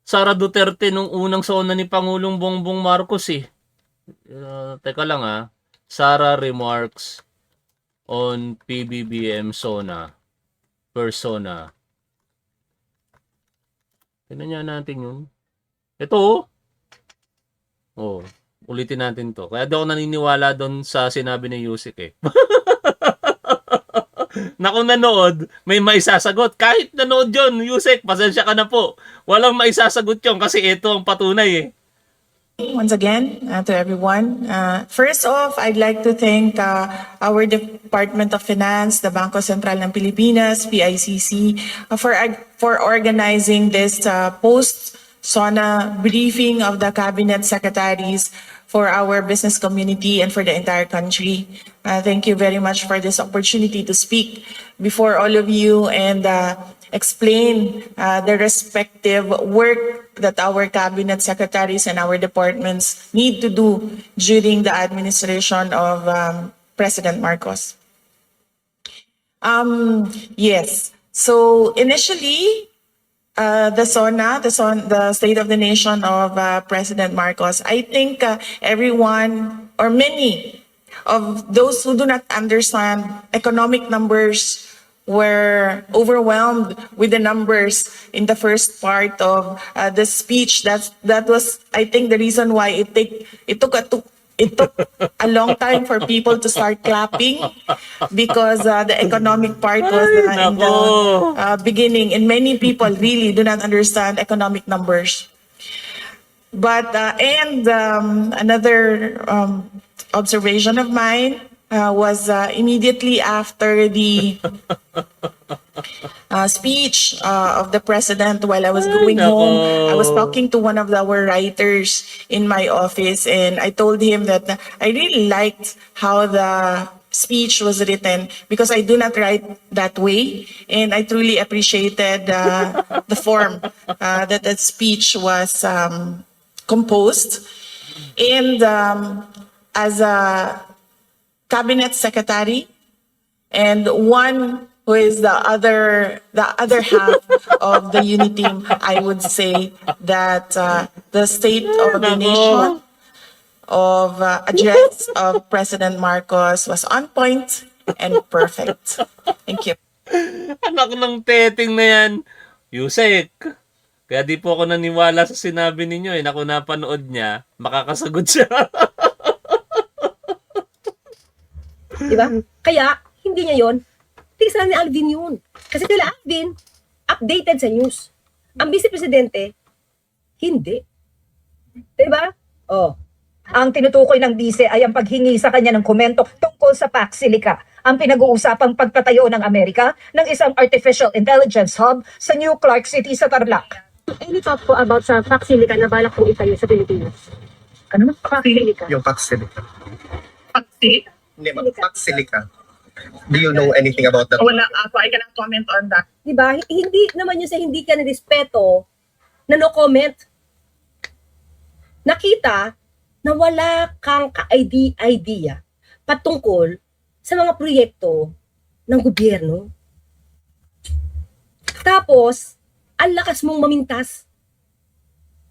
Sara Duterte nung unang SONA ni Pangulong Bongbong Marcos eh. Teka lang Sara remarks on PBBM SONA persona. Tignan niya natin yun. Ito ulitin natin to. Kaya di ako naniniwala doon sa sinabi ni Yusik eh. Na kung nanood, may maisasagot. Kahit nanood yun, Yusik, pasensya ka na po. Walang maisasagot yun kasi ito ang patunay eh. Once again, to everyone. First off, I'd like to thank our Department of Finance, the Bangko Sentral ng Pilipinas, PICC, for organizing this post-SONA briefing of the Cabinet Secretaries for our business community and for the entire country. Thank you very much for this opportunity to speak before all of you and explain the respective work that our cabinet secretaries and our departments need to do during the administration of President Marcos. Yes. So initially, the SONA, the State of the Nation of President Marcos, I think everyone or many of those who do not understand economic numbers were overwhelmed with the numbers in the first part of the speech. That was, I think, the reason why it took a long time for people to start clapping because the economic part was in the beginning, and many people really do not understand economic numbers. But another observation of mine was immediately after the speech of the president. While I was going home, I was talking to one of our writers in my office, and I told him that I really liked how the speech was written because I do not write that way, and I truly appreciated the form that that speech was composed. And as a cabinet secretary and one who is the other half of the unity team, I would say that the State of the Nation of address of President Marcos was on point and perfect. Thank you. Anak ng teting na yan. Yusek. Kaya di po ako naniwala sa sinabi ninyo eh. Naku, napanood niya, makakasagot siya. Diba? Kaya, hindi niya yon. Tingnan lang ni Alvin yun. Kasi sila Alvin, updated sa news. Ang Vice Presidente, hindi. Diba? Oh. Ang tinutukoy ng Vice ay ang paghingi sa kanya ng komento tungkol sa Pax Silica, ang pinag-uusapang pagpatayo ng Amerika ng isang artificial intelligence hub sa New Clark City sa Tarlac. Any thought po about sa Pax Silica na balak po itayo sa Pilipinas? Ano na? Pax Silica. Yung Pax Silica. Pagsi, Hindi, Pax Silica. Do you know anything about that? wala ako, I cannot comment on that. Diba? Hindi naman yun sa hindi ka na-respeto na no comment. Nakita na wala kang ka-idea patungkol sa mga proyekto ng gobyerno. Tapos, ang lakas mong mamintas.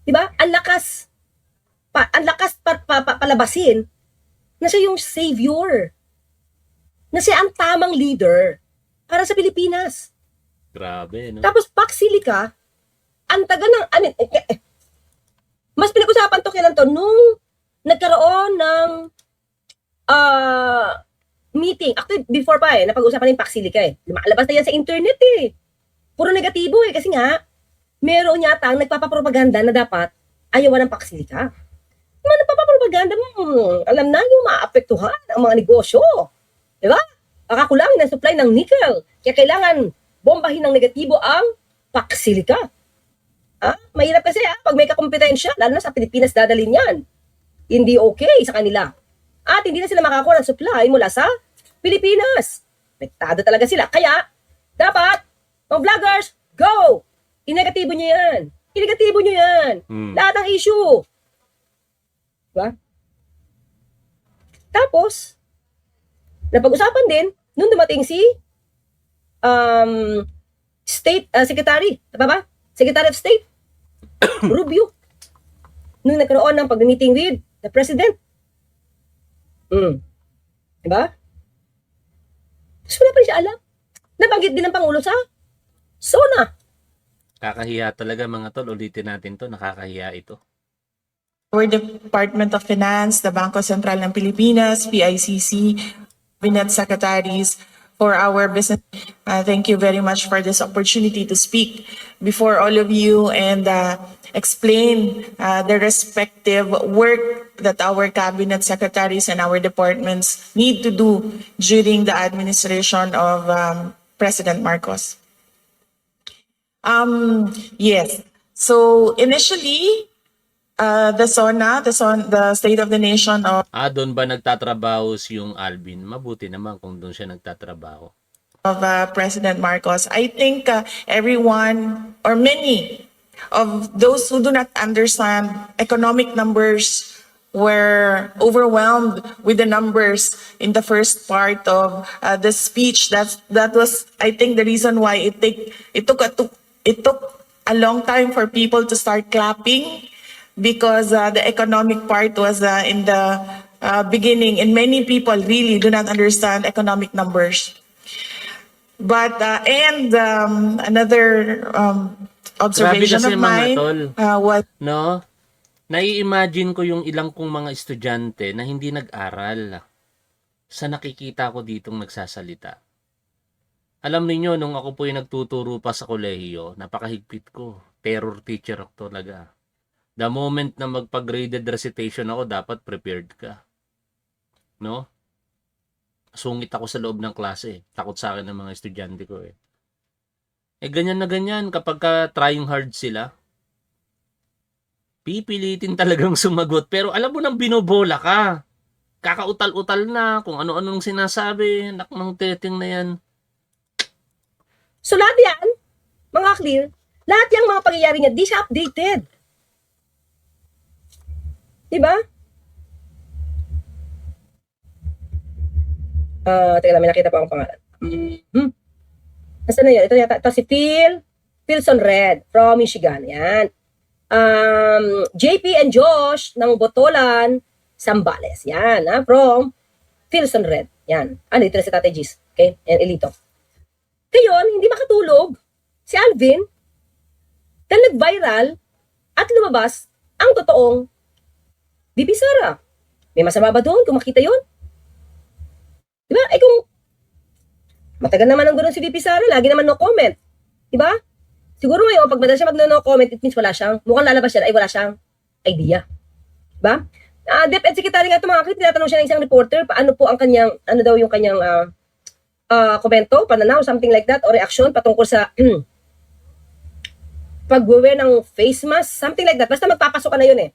Diba? Ang lakas palabasin na siya yung savior. Na siya ang tamang leader para sa Pilipinas. Grabe, no? Tapos Pax Silica, ang tagal ng, mas pinag-usapan to kailan to, nung nagkaroon ng meeting. Actually, before pa napag-usapan yung Pax Silica Lumalabas na yan sa internet Puro negatibo kasi nga, meron yata ang nagpapapropaganda na dapat ayawan ng Pax Silica. Yung nagpapapropaganda mo, alam na yung maapektuhan ang mga negosyo. Diba? kakakulangin ng supply ng nickel. Kaya kailangan bombahin ng negatibo ang PAC Silica. Mahirap kasi pag may kakompetensya, lalo na sa Pilipinas dadalhin yan. Hindi okay sa kanila. At hindi na sila makakuha ng supply mula sa Pilipinas. Apektado talaga sila. Kaya, dapat, mga vloggers, go! Inegatibo nyo yan. Inegatibo nyo yan. Lahat ng issue. Diba? Tapos, napag-usapan din, nung dumating si State Secretary, tama ba? Secretary of State, Rubio, nung nagkaroon ng pag-meeting with the President. Diba? Tapos wala pa rin siya alam. Nabanggit din ng Pangulo sa SONA. Kakahiya talaga mga tol. Ulitin natin to. Nakakahiya ito. Our Department of Finance, the Bangko Sentral ng Pilipinas, PICC, Cabinet Secretaries, for our business. Thank you very much for this opportunity to speak before all of you and explain the respective work that our cabinet secretaries and our departments need to do during the administration of President Marcos. Yes. So initially, the State of the Nation of Doon ba nagtatrabaho si yung Alvin? Mabuti naman kung doon siya nagtatrabaho. President Marcos. I think everyone or many of those who do not understand economic numbers were overwhelmed with the numbers in the first part of the speech. That was, I think, the reason why it took a long time for people to start clapping, because the economic part was in the beginning, and many people really do not understand economic numbers. But another observation Grabe kasi of mga mine tol. was No? Nai-imagine ko yung ilang kong mga estudyante na hindi nag-aral sa nakikita ko ditong nagsasalita. Alam niyo nung ako po yung nagtuturo pa sa kolehiyo, napakahigpit ko. Terror teacher ako talaga. The moment na magpa-graded recitation ako, dapat prepared ka. No? Sungit ako sa loob ng klase. Takot sa akin ng mga estudyante ko eh. Ganyan na ganyan kapag trying hard sila. Pipilitin talagang sumagot. Pero alam mo nang binobola ka. Kakautal-utal na kung ano-anong sinasabi. Nak ng teteng na yan. So lahat yan, mga clear, lahat yung mga pangyayari niya, di siya updated. Diba? Teka lang, may nakita pa akong pangalan. Nasaan na yun? Ito si Philson Red from Michigan. Yan. JP and Josh ng Botolan, Zambales. Yan. From Philson Red. Yan. Dito na si Tatay Gis. Okay? And Elito. Ngayon, hindi makatulog si Alvin dahil nag-viral at lumabas ang totoong VP Sara. May masama ba doon kung makita yun? Diba? Kung matagal naman ang gano'n si VP Sara, lagi naman no comment. Diba? Siguro ngayon, pag madalas siya mag-no comment, it means wala siyang, mukhang lalabas siya, ay wala siyang idea. Diba? DepEd Secretary nga ito mga kapit, tinatanong siya ng isang reporter, paano po ang kanyang, ano daw yung kanyang komento, pananaw, something like that, o reaction patungkol sa pag-wear ng face mask, something like that. Basta magpapasok ka na yun eh.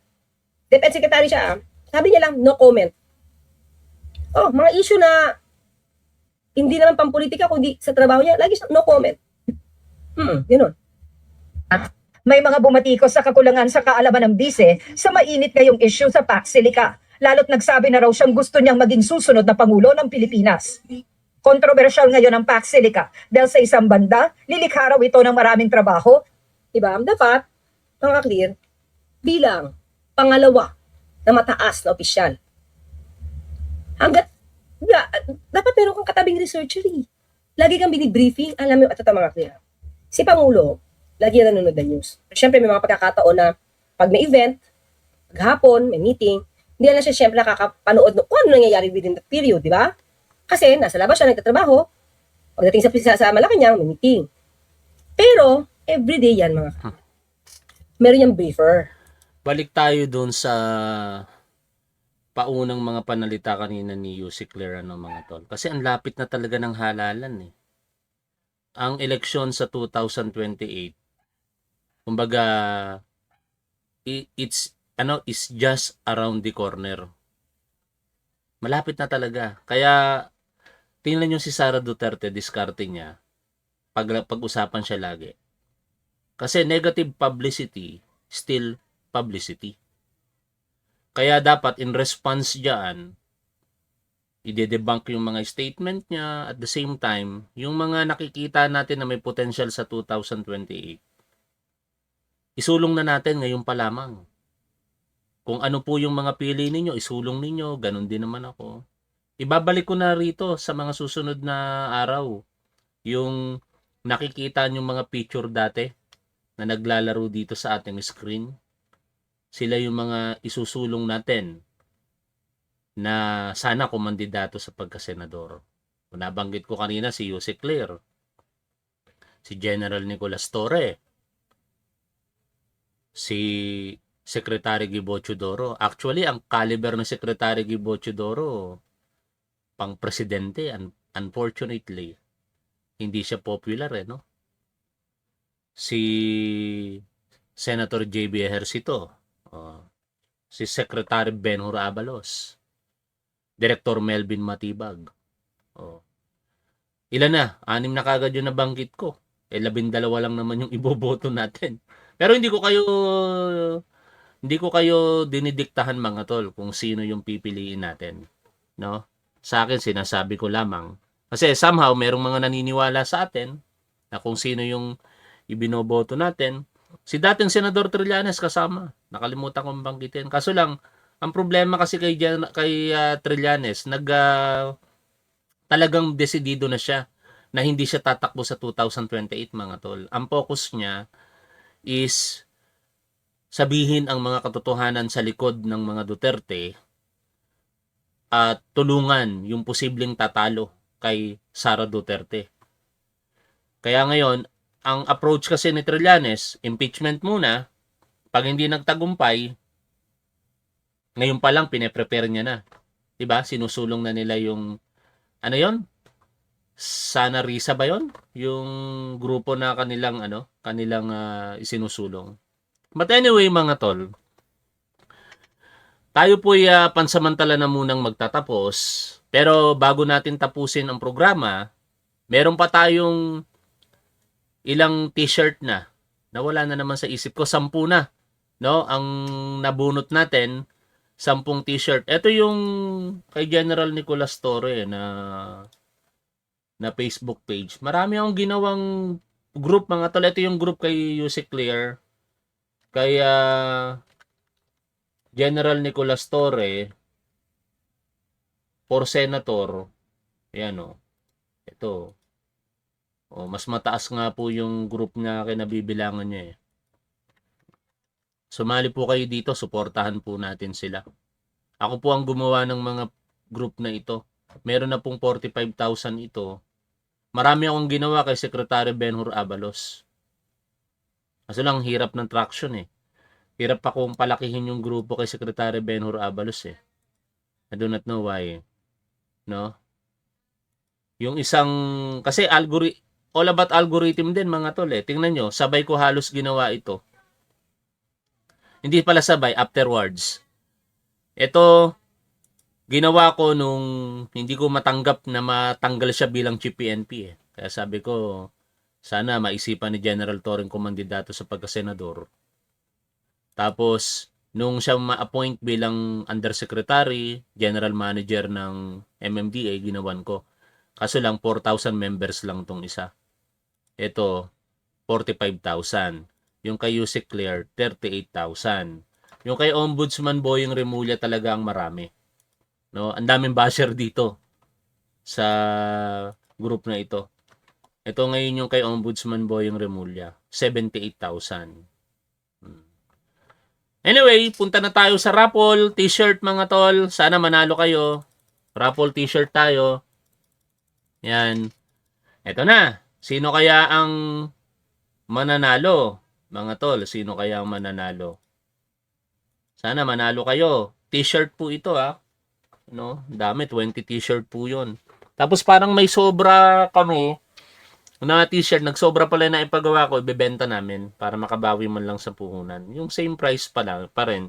DepEd Secretary siya, sabi niya lang, no comment. Mga issue na hindi naman pampolitika, kundi sa trabaho niya, lagi siya, no comment. Yun. May mga bumatikos sa kakulangan sa kaalaman ng bise sa mainit ngayong issue sa PAC Silica. Lalo't nagsabi na raw siyang gusto niyang maging susunod na Pangulo ng Pilipinas. Kontrobersyal ngayon ang PAC Silica dahil sa isang banda, lilikha raw ito ng maraming trabaho. Diba? Dapat, mga clear, bilang pangalawa na mataas na opisyal. Dapat meron kang katabing researcher eh. Lagi kang binibriefing, alam mo, ito mga clear. Si Pangulo, lagi yan nanonood ng news. Siyempre, may mga pagkakataon na pag may event, paghapon, may meeting, hindi na siya siyempre nakakapanood kung ano nangyayari within that period, di ba? Kasi nasa labas siya nagtatrabaho, pagdating sa Malacanang, may meeting. Pero, everyday yan mga meron yung briefer. Balik tayo doon sa paunang mga panalita kanina ni Yusek Claire, ano, mga tol. Kasi ang lapit na talaga ng halalan eh. Ang eleksyon sa 2028, kumbaga, is just around the corner. Malapit na talaga. Kaya, tingnan nyo si Sara Duterte, diskarte niya, pag-usapan siya lagi. Kasi negative publicity, still publicity. Kaya dapat in response diyan, ide-debunk yung mga statement niya, at the same time, yung mga nakikita natin na may potential sa 2028, isulong na natin ngayon pa lamang. Kung ano po yung mga pili ninyo, isulong ninyo, ganun din naman ako. Ibabalik ko na rito sa mga susunod na araw, yung nakikita yung mga picture dati na naglalaro dito sa ating screen. Sila yung mga isusulong natin na sana kumandidato sa pagkasenador. Nabanggit ko kanina si Yusek Claire, si General Nicolas Torre, si Secretary Gibo Teodoro. Actually, ang caliber ng Secretary Gibo Teodoro, pang presidente, unfortunately, hindi siya popular no? Si Senator J.B. Ejercito, si Secretary Benhur Abalos, Director Melvin Matibag. Ilan na? 6 na kagad yung nabanggit ko. 12 lang naman yung iboboto natin. Pero hindi ko kayo dinidiktahan, mga tol, kung sino yung pipiliin natin, no? Sa akin, sinasabi ko lamang. Kasi somehow merong mga naniniwala sa atin na kung sino yung ibinoboto natin. Si dating Senador Trillanes kasama. Nakalimutan kong banggitin. Kaso lang, ang problema kasi kay Trillanes, talagang desidido na siya na hindi siya tatakbo sa 2028, mga tol. Ang focus niya is sabihin ang mga katotohanan sa likod ng mga Duterte at tulungan yung posibleng tatalo kay Sara Duterte. Kaya ngayon, ang approach kasi ni Trillanes, impeachment muna. Pag hindi nagtagumpay, ngayon pa lang pine-prepare niya na. 'Di ba? Sinusulong na nila yung ano 'yon? Sana Risa ba 'yon? Yung grupo na kanilang isinusulong. But anyway, mga tol, tayo po'y pansamantala na munang magtatapos. Pero bago natin tapusin ang programa, meron pa tayong ilang t-shirt na. Nawala na naman sa isip ko. 10 na. No? Ang nabunot natin, 10 t-shirt. Ito yung kay General Nicolas Torre na Facebook page. Marami akong ginawang group, mga tol. Ito yung group kay Yusek Claire, kay General Nicolas Torre, for Senator. Ayan o. Ito. Mas mataas nga po yung group na kinabibilangan niya eh. Sumali po kayo dito, suportahan po natin sila. Ako po ang gumawa ng mga group na ito. Meron na pong 45,000 ito. Marami akong ginawa kay Secretary Benhur Abalos. Kaso lang, hirap ng traction eh. Hirap pa kong palakihin yung grupo kay Secretary Benhur Abalos eh. I do not know why. No? Yung isang, kasi all about algorithm din, mga tol eh. Tingnan nyo, sabay ko halos ginawa ito. Hindi pala sabay, afterwards. Ito, ginawa ko nung hindi ko matanggap na matanggal siya bilang Chief PNP eh. Kaya sabi ko, sana maisipan ni General Torre kumandidato sa pagkasenador. Tapos, nung siya ma-appoint bilang Undersecretary, General Manager ng MMDA, ginawan ko. Kaso lang, 4,000 members lang tong isa. Ito, 45,000. Yung kay Yusek Claire, 38,000. Yung kay Ombudsman Boyeng Remulla talaga ang marami. No, ang daming basher dito sa group na ito. Ito ngayon yung kay Ombudsman Boyeng Remulla, 78,000. Anyway, punta na tayo sa raffle t-shirt, mga tol. Sana manalo kayo. Raffle t-shirt tayo. Yan. Ito na. Sino kaya ang mananalo? Mga tol, sino kaya ang mananalo? Sana manalo kayo. T-shirt po ito ha. no? Dami, 20 t-shirt po yun. Tapos parang may sobra kami na t-shirt, nagsobra pala na ipagawa ko, ibebenta namin para makabawi man lang sa puhunan. Yung same price pa rin.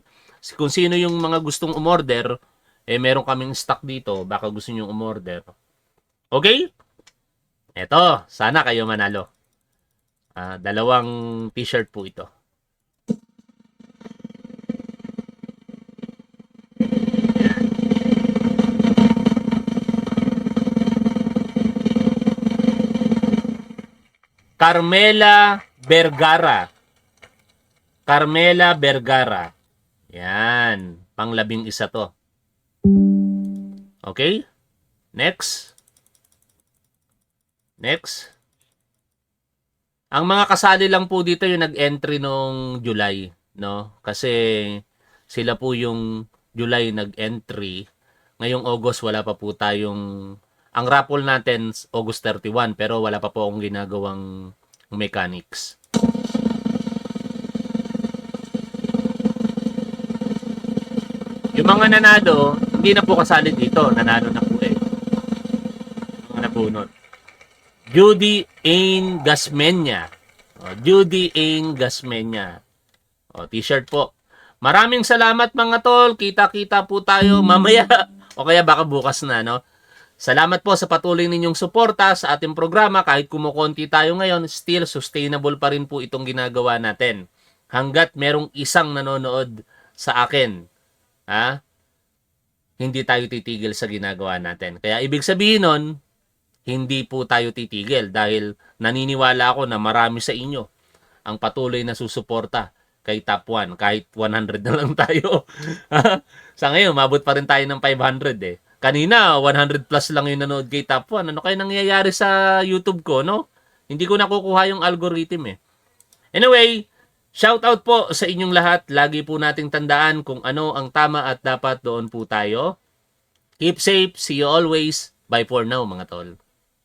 Kung sino yung mga gustong umorder, meron kaming stock dito, baka gusto nyo umorder. Okay? Eto, sana kayo manalo. 2 t-shirt po ito. Carmela Vergara. Carmela Vergara. Yan. Pang-11 to. Okay? Next. Next. Ang mga kasali lang po dito yung nag-entry nung July, no? Kasi sila po yung July nag-entry. Ngayong August wala pa po tayong ang raffle natin August 31 pero wala pa po akong ginagawang mechanics. Yung mga nanalo, hindi na po kasali dito. Nanalo na po eh. Mga napunot. Judy Ain Gasmenya. Judy Ain Gasmenya. T-shirt po. Maraming salamat mga tol. Kita-kita po tayo mamaya. O kaya baka bukas na, no? Salamat po sa patuloy ninyong suporta sa ating programa. Kahit kumukonti tayo ngayon, still sustainable pa rin po itong ginagawa natin. Hanggat merong isang nanonood sa akin, hindi tayo titigil sa ginagawa natin. Kaya ibig sabihin nun, hindi po tayo titigil dahil naniniwala ako na marami sa inyo ang patuloy na susuporta kay Top 1. Kahit 100 na lang tayo. Sa ngayon, mabot pa rin tayo ng 500 eh. Kanina, 100 plus lang yung nanood kay Top 1. Ano kaya nangyayari sa YouTube ko, no? Hindi ko nakukuha yung algorithm eh. Anyway, shout out po sa inyong lahat. Lagi po nating tandaan kung ano ang tama at dapat doon po tayo. Keep safe. See you always. Bye for now, mga tol.